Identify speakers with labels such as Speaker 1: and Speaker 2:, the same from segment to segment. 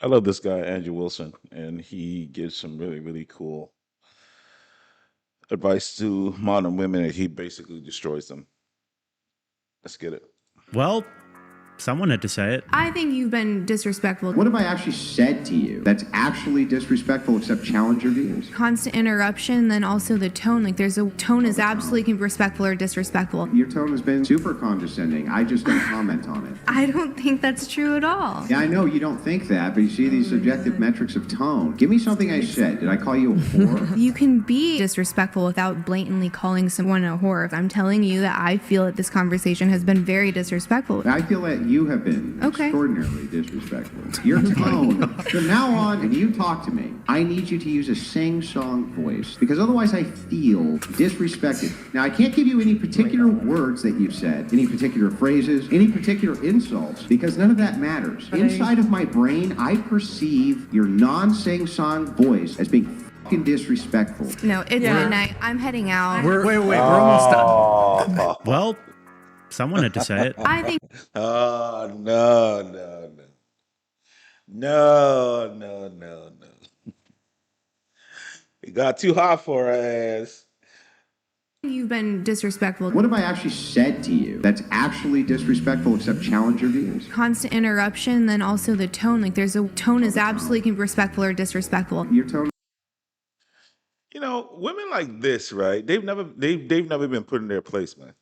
Speaker 1: I love this guy, Andrew Wilson, and he gives some really, really cool advice to modern women, and he basically destroys them. Let's get it.
Speaker 2: Well, someone had to say it.
Speaker 3: I think you've been disrespectful.
Speaker 4: What have I actually said to you that's actually disrespectful except challenge your views?
Speaker 3: Constant interruption, then also the tone. Like there's a tone is absolutely respectful or disrespectful.
Speaker 4: Your tone has been super condescending. I just don't comment on it.
Speaker 3: I don't think that's true at all.
Speaker 4: Yeah, I know you don't think that, but you see these subjective metrics of tone. Give me something I said. Did I call you a whore?
Speaker 3: You can be disrespectful without blatantly calling someone a whore. I'm telling you that I feel that this conversation has been very disrespectful.
Speaker 4: I feel that you have been extraordinarily disrespectful. Your tone, from now on, and you talk to me, I need you to use a sing-song voice, because otherwise I feel disrespected. Now, I can't give you any particular words that you've said, any particular phrases, any particular insults, because none of that matters. Inside of my brain, I perceive your non-sing-song voice as being fucking disrespectful.
Speaker 3: No, it's midnight. I'm heading out.
Speaker 2: We're almost done. Well, someone had to say it.
Speaker 3: I think
Speaker 1: Oh, no. It got too hot for her ass.
Speaker 3: you've been disrespectful.
Speaker 4: What have I actually said to you that's actually disrespectful except challenge your views?
Speaker 3: Constant interruption, then also the tone. Like there's a tone is absolutely respectful or disrespectful.
Speaker 4: Your tone.
Speaker 1: You know, women like this, right? They've never been put in their place, man.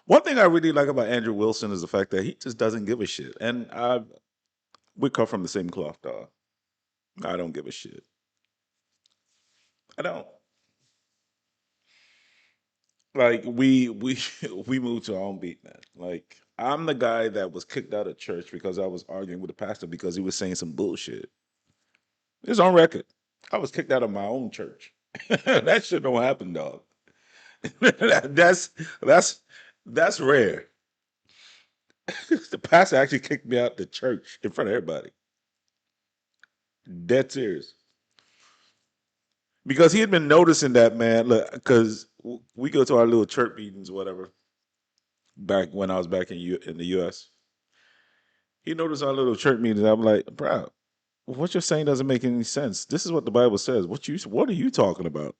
Speaker 1: One thing I really like about Andrew Wilson is the fact that he just doesn't give a shit. And we come from the same cloth, dog. I don't give a shit. I don't. Like we moved to our own beat, man. Like I'm the guy that was kicked out of church because I was arguing with the pastor because he was saying some bullshit. It's on record. I was kicked out of my own church. That shit don't happen, dog. that's that's rare. The pastor actually kicked me out the church in front of everybody. Dead serious. Because he had been noticing that, man. Look, because we go to our little church meetings, whatever. Back when I was back in the U.S., he noticed our little church meetings. I'm like, bro, what you're saying doesn't make any sense. This is what the Bible says. What are you talking about?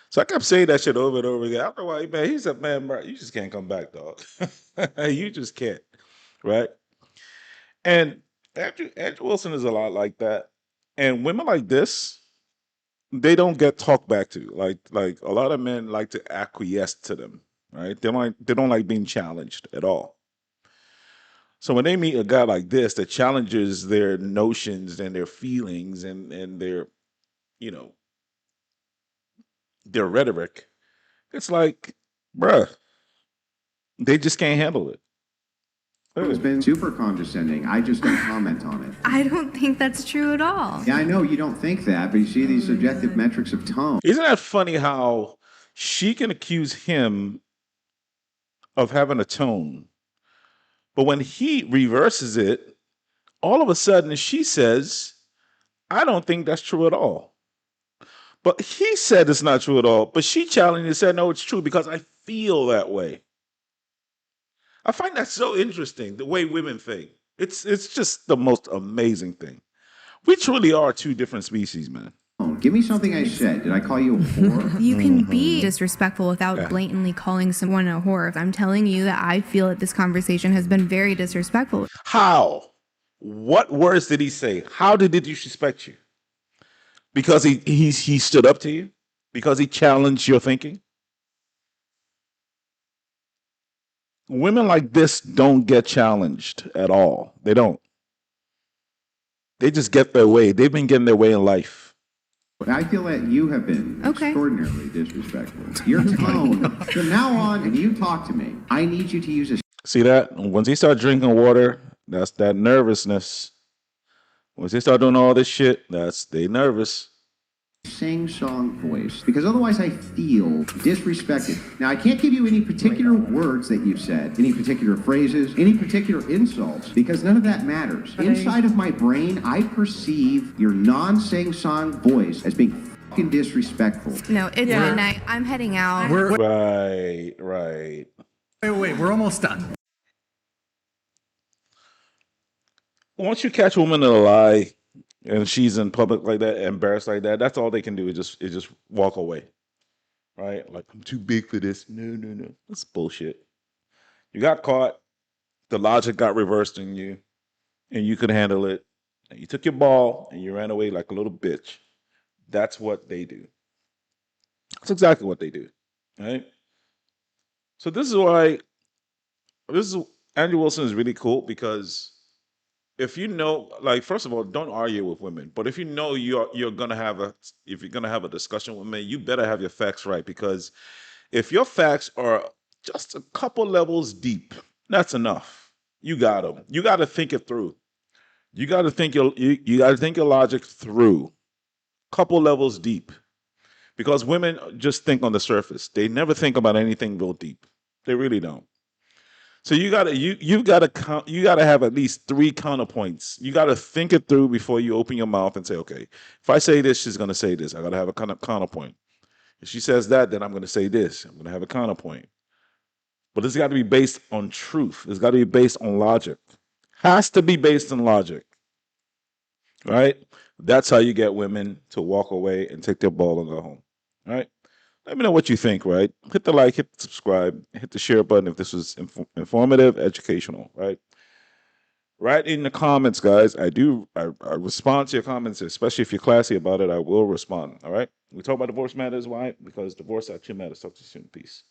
Speaker 1: So I kept saying that shit over and over again. I don't know why, man. He said, man, bro, you just can't come back, dog. You just can't, right? And Andrew Wilson is a lot like that. And women like this, they don't get talked back to. Like a lot of men like to acquiesce to them, right? They don't like being challenged at all. So when they meet a guy like this that challenges their notions and their feelings and their, you know, their rhetoric, it's like, bruh, they just can't handle it.
Speaker 4: It's been super condescending. I just don't comment on it.
Speaker 3: I don't think that's true at all.
Speaker 4: Yeah, I know you don't think that, but you see these subjective metrics of tone.
Speaker 1: Isn't that funny how she can accuse him of having a tone, but when he reverses it, all of a sudden she says, I don't think that's true at all. But he said it's not true at all, but she challenged and said, no, it's true because I feel that way. I find that so interesting, the way women think. It's just the most amazing thing. We truly are two different species, man.
Speaker 4: Give me something I said. Did I call you a whore?
Speaker 3: You can be disrespectful without blatantly calling someone a whore. I'm telling you that I feel that this conversation has been very disrespectful.
Speaker 1: How? What words did he say? How did he disrespect you? Because he stood up to you? Because he challenged your thinking? Women like this don't get challenged at all. They don't. They just get their way. They've been getting their way in life.
Speaker 4: I feel that you have been extraordinarily disrespectful. Your tone, from now on, and you talk to me, I need you to use a...
Speaker 1: See that? Once he start drinking water, that's that nervousness. Once they start doing all this shit, they nervous.
Speaker 4: Sing-song voice, because otherwise I feel disrespected. Now, I can't give you any particular words that you've said, any particular phrases, any particular insults, because none of that matters. Inside of my brain, I perceive your non-sing-song voice as being fucking disrespectful.
Speaker 3: No, it's midnight. I'm heading out.
Speaker 1: Right.
Speaker 2: Wait, we're almost done.
Speaker 1: once you catch a woman in a lie and she's in public like that, embarrassed like that, that's all they can do is just walk away. Right? Like, I'm too big for this. No, no, no. That's bullshit. You got caught, the logic got reversed in you, and you could handle it. And you took your ball and you ran away like a little bitch. That's what they do. That's exactly what they do. Right? So this is why this is Andrew Wilson is really cool because if you know, like, first of all, don't argue with women. But if you know you're gonna have a if you're gonna have a discussion with men, you better have your facts right because if your facts are just a couple levels deep, that's enough. You got them. You got to think it through. You got to think your logic through. Couple levels deep, because women just think on the surface. They never think about anything real deep. They really don't. So you gotta have at least three counterpoints. You gotta think it through before you open your mouth and say, okay, if I say this, she's gonna say this. I gotta have a kind of counterpoint. If she says that, then I'm gonna say this. I'm gonna have a counterpoint. But it's got to be based on truth. It's got to be based on logic. Has to be based on logic, right? That's how you get women to walk away and take their ball and go home, right? Let me know what you think, right? Hit the like, hit the subscribe, hit the share button if this was informative, educational, right? Write in the comments, guys. I respond to your comments, especially if you're classy about it. I will respond, all right? We talk about divorce matters. Why? Because divorce actually matters. Talk to you soon. Peace.